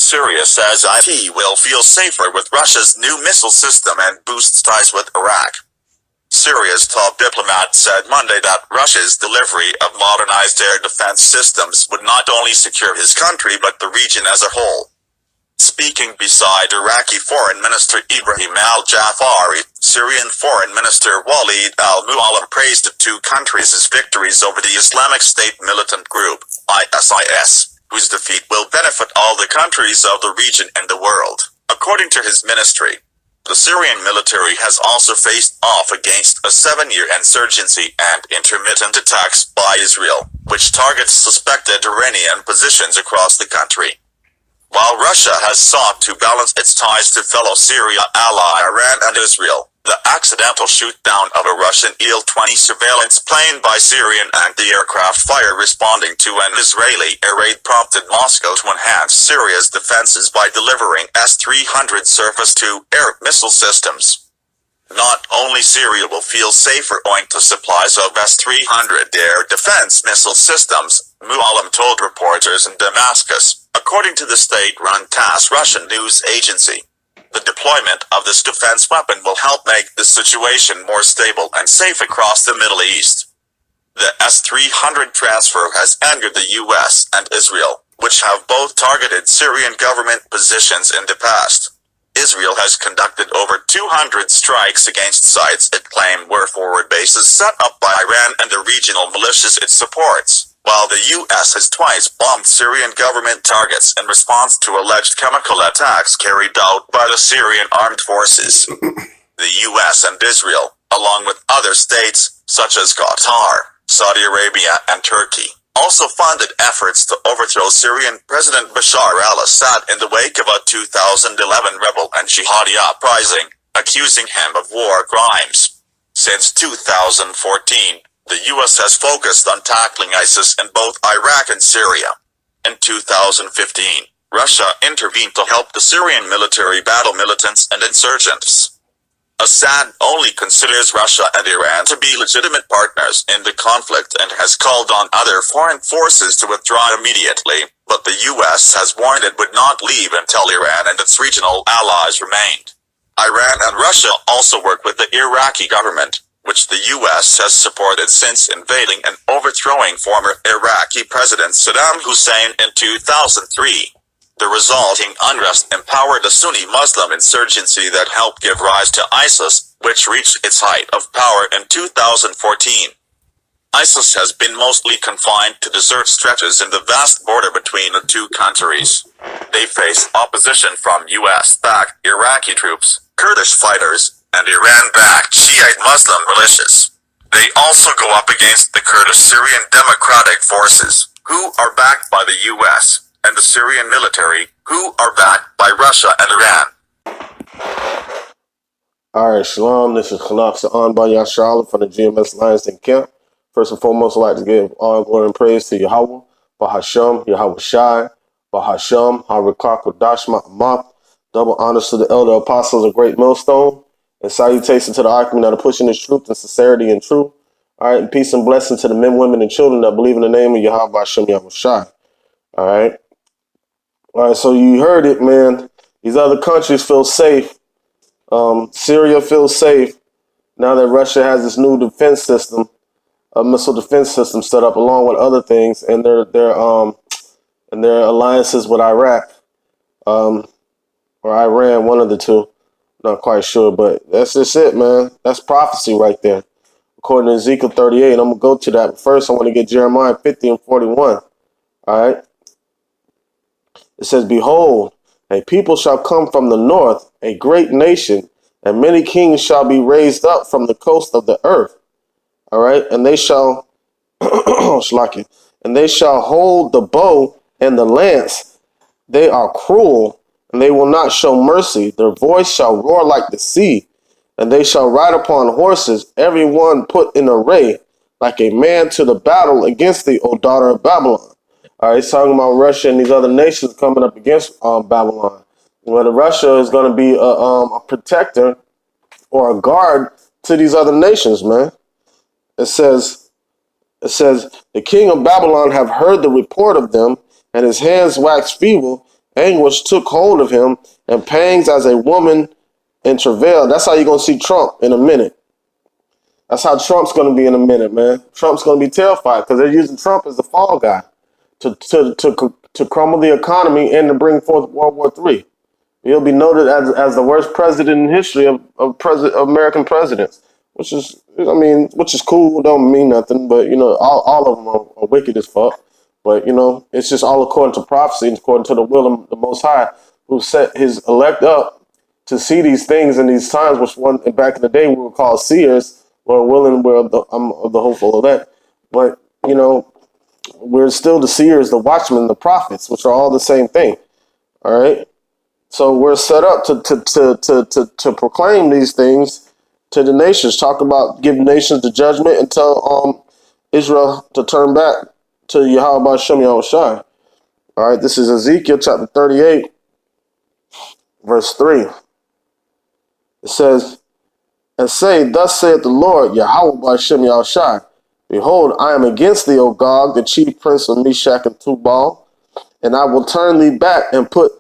Syria says it will feel safer with Russia's new missile system and boosts ties with Iraq. Syria's top diplomat said Monday that Russia's delivery of modernized air defense systems would not only secure his country but the region as a whole. Speaking beside Iraqi Foreign Minister Ibrahim al-Jafari, Syrian Foreign Minister Walid al-Mu'allim praised the two countries' victories over the Islamic State militant group, ISIS, whose defeat will benefit all the countries of the region and the world. According to his ministry, the Syrian military has also faced off against a 7-year insurgency and intermittent attacks by Israel, which targets suspected Iranian positions across the country. While Russia has sought to balance its ties to fellow Syria ally Iran and Israel, the accidental shoot-down of a Russian Il-20 surveillance plane by Syrian anti-aircraft fire responding to an Israeli air raid prompted Moscow to enhance Syria's defenses by delivering S-300 surface-to-air missile systems. Not only Syria will feel safer owing to supplies of S-300 air defense missile systems, Mu'allim told reporters in Damascus, according to the state-run TASS Russian news agency. The deployment of this defense weapon will help make the situation more stable and safe across the Middle East. The S-300 transfer has angered the U.S. and Israel, which have both targeted Syrian government positions in the past. Israel has conducted over 200 strikes against sites it claimed were forward bases set up by Iran and the regional militias it supports, while the U.S. has twice bombed Syrian government targets in response to alleged chemical attacks carried out by the Syrian armed forces. The U.S. and Israel, along with other states such as Qatar, Saudi Arabia, and Turkey, also funded efforts to overthrow Syrian President Bashar al-Assad in the wake of a 2011 rebel and jihadi uprising, accusing him of war crimes. Since 2014, the U.S. has focused on tackling ISIS in both Iraq and Syria. In 2015, Russia intervened to help the Syrian military battle militants and insurgents. Assad only considers Russia and Iran to be legitimate partners in the conflict and has called on other foreign forces to withdraw immediately, but the U.S. has warned it would not leave until Iran and its regional allies remained. Iran and Russia also work with the Iraqi government, which the U.S. has supported since invading and overthrowing former Iraqi President Saddam Hussein in 2003. The resulting unrest empowered a Sunni Muslim insurgency that helped give rise to ISIS, which reached its height of power in 2014. ISIS has been mostly confined to desert stretches in the vast border between the two countries. They face opposition from U.S.-backed Iraqi troops, Kurdish fighters, and Iran-backed Shiite Muslim militias. They also go up against the Kurdish Syrian Democratic Forces, who are backed by the U.S., and the Syrian military, who are backed by Russia and Iran. Alright, Shalom, this is Khanaf Sa'an by Yasharala from the GMS Lions Den Camp. First and foremost, I'd like to give all glory and praise to Yahweh, Bahasham, Yahweh Shai, Bahasham, Harikak, Dashma, Amath. Double honors to the elder apostles of Great Millstone, and salutations to the Archman that are pushing this truth and sincerity and truth. Alright, and peace and blessing to the men, women, and children that believe in the name of Yahweh Hashem, Yahweh Shai. Alright. Alright, so you heard it, man. These other countries feel safe. Syria feels safe now that Russia has this new defense system, a missile defense system set up along with other things, and their alliances with Iraq, or Iran, one of the two. Not quite sure, but that's just it, man. That's prophecy right there, according to Ezekiel 38. I'm gonna go to that. But first, I want to get Jeremiah 50 and 41. All right. It says, "Behold, a people shall come from the north, a great nation, and many kings shall be raised up from the coast of the earth." All right, and they shall, and they shall hold the bow and the lance. They are cruel, and they will not show mercy. Their voice shall roar like the sea, and they shall ride upon horses, every one put in array, like a man to the battle against thee, O daughter of Babylon. All right, it's talking about Russia and these other nations coming up against Babylon. Whether Russia is going to be a protector or a guard to these other nations, man. It says, the king of Babylon have heard the report of them, and his hands wax feeble, Anguish took hold of him, and pangs as a woman in travail. That's how you're going to see Trump in a minute. That's how Trump's going to be in a minute, man. Trump's going to be terrified because they're using Trump as the fall guy to crumble the economy and to bring forth World War III. He'll be noted as the worst president in history of American presidents, which is cool. Don't mean nothing, but all of them are wicked as fuck. But it's just all according to prophecy and according to the will of the Most High, who set His elect up to see these things in these times, which back in the day we were called seers. Lord willing, I'm of the hopeful elect. But we're still the seers, the watchmen, the prophets, which are all the same thing. All right. So we're set up to proclaim these things to the nations. Talk about giving nations the judgment and tell Israel to turn back to Yahweh Hashem Yahushai. All right, this is Ezekiel chapter 38, verse 3. It says, "And say, Thus saith the Lord, Yahweh Hashem Yahushai, Behold, I am against thee, O Gog, the chief prince of Meshach and Tubal, and I will turn thee back and put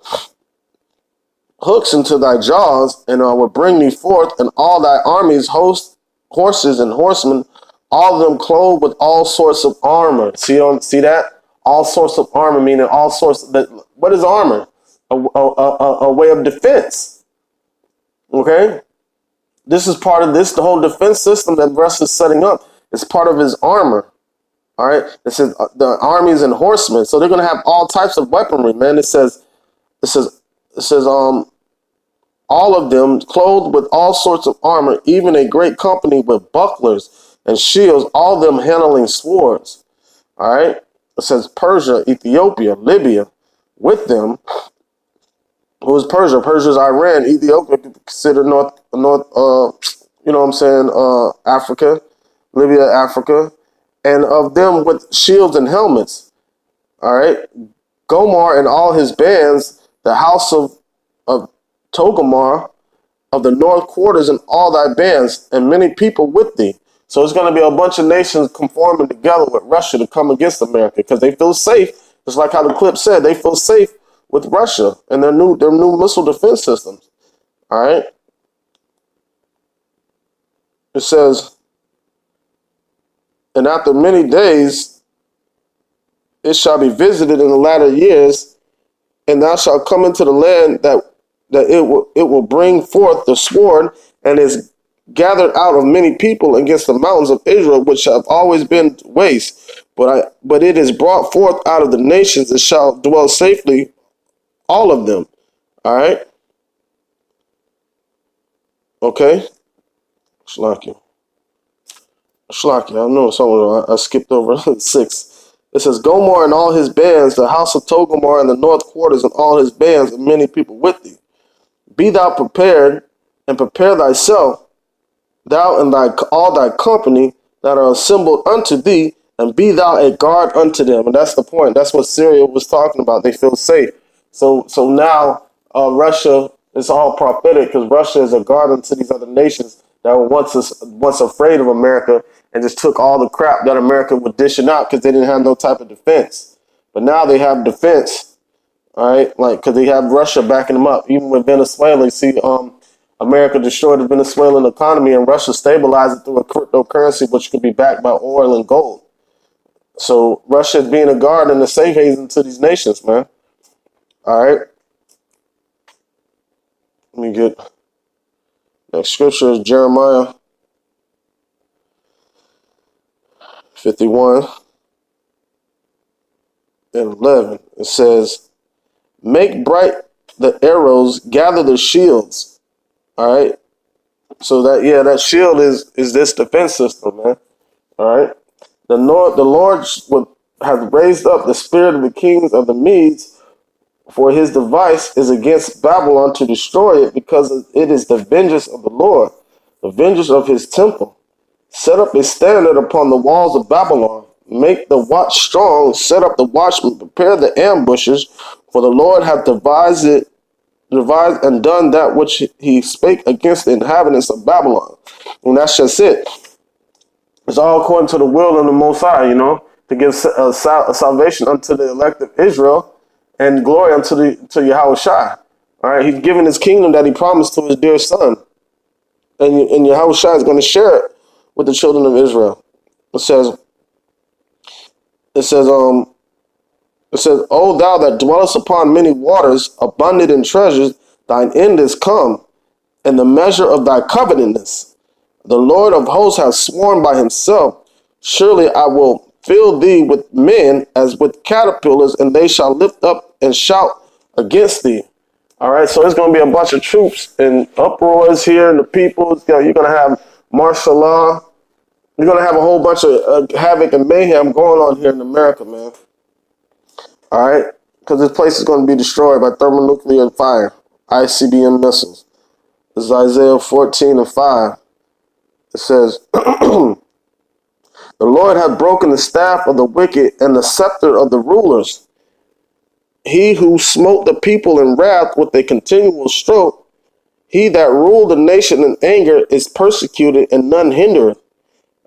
hooks into thy jaws, and I will bring thee forth, and all thy armies, hosts, horses, and horsemen, all of them clothed with all sorts of armor." See that? All sorts of armor, meaning all sorts. What is armor? A way of defense. Okay? This is part of this. The whole defense system that Russ is setting up is part of his armor. All right? It says the armies and horsemen. So they're going to have all types of weaponry, man. It says all of them clothed with all sorts of armor, even a great company with bucklers and shields, all of them handling swords. All right. It says Persia, Ethiopia, Libya, with them. Who is Persia? Persia is Iran. Ethiopia considered north. Africa, Libya, Africa, and of them with shields and helmets. All right. Gomar and all his bands, the house of Togomar of the north quarters, and all thy bands, and many people with thee. So it's going to be a bunch of nations conforming together with Russia to come against America because they feel safe. Just like how the clip said, they feel safe with Russia and their new missile defense systems. All right. It says, "And after many days it shall be visited in the latter years, and thou shalt come into the land that it will bring forth the sword, and is gathered out of many people against the mountains of Israel, which have always been waste. But it is brought forth out of the nations, and shall dwell safely, all of them." All right. Okay. Shlaki. I know someone I skipped over 6. It says, "Gomor and all his bands, the house of Togomar and the north quarters, and all his bands, and many people with thee. Be thou prepared, and prepare thyself, thou and all thy company that are assembled unto thee, and be thou a guard unto them." And that's the point. That's what Syria was talking about. They feel safe. So now Russia is all prophetic because Russia is a guard unto these other nations that were once afraid of America and just took all the crap that America was dishing out because they didn't have no type of defense. But now they have defense. All right, because they have Russia backing them up. Even with Venezuela, you see, America destroyed the Venezuelan economy, and Russia stabilized it through a cryptocurrency, which could be backed by oil and gold. So Russia is being a guard and a safe haven to these nations, man. All right. Let me get next scripture is Jeremiah 51 and 11. It says, "Make bright the arrows, gather the shields." All right. So that shield is this defense system, man. All right. The Lord has raised up the spirit of the kings of the Medes, for his device is against Babylon to destroy it, because it is the vengeance of the Lord, the vengeance of his temple. Set up a standard upon the walls of Babylon. Make the watch strong. Set up the watchmen. Prepare the ambushes. For the Lord hath devised and done that which he spake against the inhabitants of Babylon. And that's just it. It's all according to the will of the Most High, to give salvation unto the elect of Israel. and glory unto Yahweh Shai. All right, he's giving his kingdom that he promised to his dear son, and Yahweh Shai is going to share it with the children of Israel. It says, it says, um, it says, O thou that dwellest upon many waters, abundant in treasures, thine end is come, and the measure of thy covetousness. The Lord of hosts hath sworn by himself, surely I will fill thee with men as with caterpillars, and they shall lift up and shout against thee. All right, so there's going to be a bunch of troops and uproars here, and the people, you're going to have martial law. You're going to have a whole bunch of havoc and mayhem going on here in America, man. All right, because this place is going to be destroyed by thermonuclear fire, ICBM missiles. This is Isaiah 14 and 5. It says, the Lord hath broken the staff of the wicked and the scepter of the rulers. He who smote the people in wrath with a continual stroke, he that ruled the nation in anger is persecuted and none hindereth.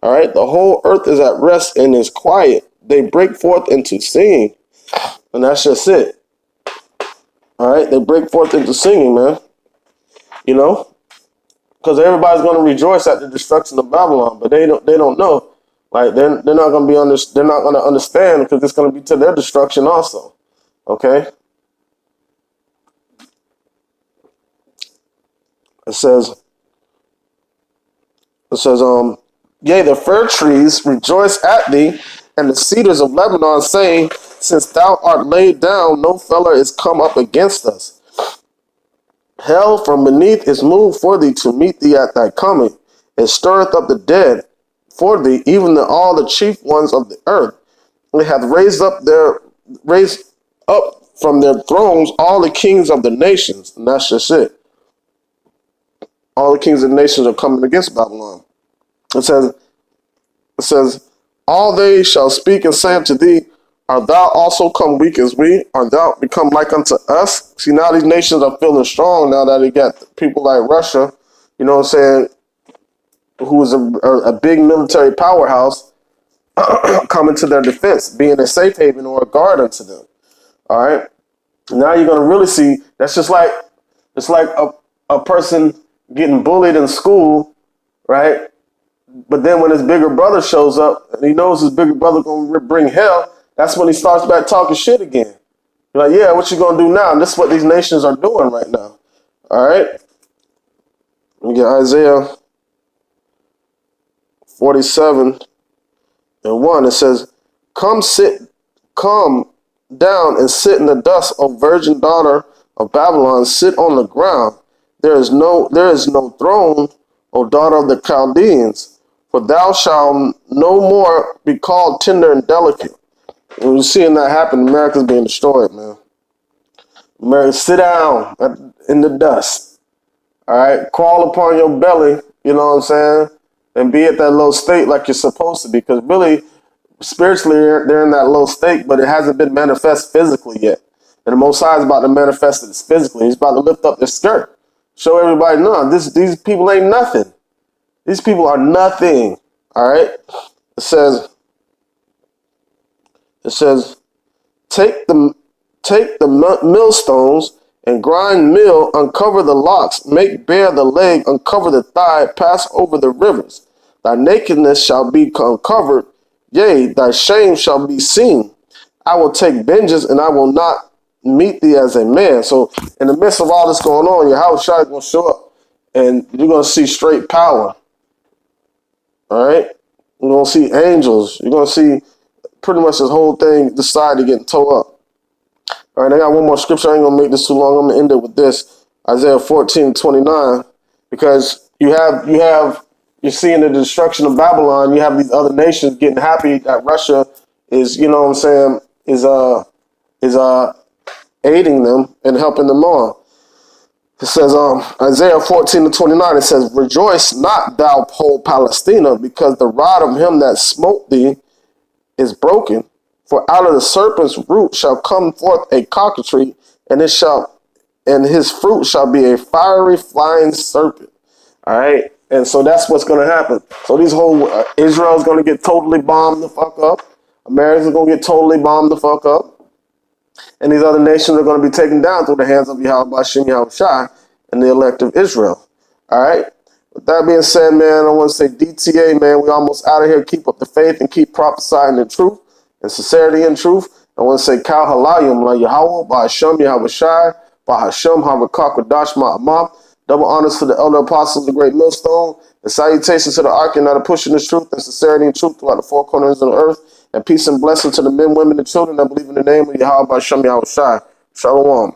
All right, the whole earth is at rest and is quiet. They break forth into singing. And that's just it. All right, they break forth into singing, man. You know, because everybody's going to rejoice at the destruction of Babylon, but they don't know. Like they're not going to be they're not going to understand because it's going to be to their destruction also. Okay. It says, yea, the fir trees rejoice at thee, and the cedars of Lebanon, saying, since thou art laid down, no feller is come up against us. Hell from beneath is moved for thee to meet thee at thy coming. It stirreth up the dead for thee, even all the chief ones of the earth. They hath raised up from their thrones all the kings of the nations. And that's just it. All the kings of the nations are coming against Babylon. It says, all they shall speak and say unto thee, art thou also come weak as we? Art thou become like unto us? See, now these nations are feeling strong now that they got people like Russia, you know what I'm saying, who is a big military powerhouse coming to their defense, being a safe haven or a guard unto them. All right. Now you're going to really see, that's just like, it's like a person getting bullied in school, right? But then when his bigger brother shows up and he knows his bigger brother going to bring hell, that's when he starts back talking shit again. You're like, yeah, what you going to do now? And this is what these nations are doing right now. All right. We get Isaiah 47 and 1. It says, come down and sit in the dust, O virgin daughter of Babylon, sit on the ground. There is no throne, O daughter of the Chaldeans, for thou shalt no more be called tender and delicate. And we're seeing that happen. America's being destroyed, man. America, sit down in the dust. All right, crawl upon your belly. You know what I'm saying, and be at that low state like you're supposed to be. Because really, spiritually, they're in that low state, but it hasn't been manifest physically yet. And the Most High is about to manifest it physically. He's about to lift up their skirt, show everybody, no, these people ain't nothing. These people are nothing. All right. It says, take the millstones and grind meal, uncover the locks, make bare the leg, uncover the thigh, pass over the rivers. Thy nakedness shall be uncovered, yea, thy shame shall be seen. I will take vengeance, and I will not meet thee as a man. So in the midst of all this going on, Yahweh Shai is going to show up, and you're going to see straight power. All right? You're going to see angels. You're going to see pretty much this whole thing decided getting tore up. All right, I got one more scripture. I ain't going to make this too long. I'm going to end it with this. Isaiah 14:29, because you're seeing the destruction of Babylon. You have these other nations getting happy that Russia is, you know what I'm saying, is aiding them and helping them on. It says, Isaiah 14:29, it says, rejoice not, thou whole Palestina, because the rod of him that smote thee is broken. For out of the serpent's root shall come forth a cockatrice, and his fruit shall be a fiery flying serpent. All right. And so that's what's going to happen. So these whole Israel's going to get totally bombed the fuck up. America's going to get totally bombed the fuck up. And these other nations are going to be taken down through the hands of Yahweh Shem Yahweh Shai and the elect of Israel. All right? With that being said, man, I want to say DTA, man, we almost out of here. Keep up the faith and keep prophesying the truth and sincerity and truth. I want to say Kal Halayim La Yahweh, by Hashem Yahweh Shai, by Hashem Harakak Wadash Ma'amah. Double honors to the elder apostles, the great millstone, and salutations to the ark and that are pushing the truth and sincerity and truth throughout the four corners of the earth. And peace and blessing to the men, women, and children that believe in the name of Yahweh by Hashem Yahweh Shai. Shalom.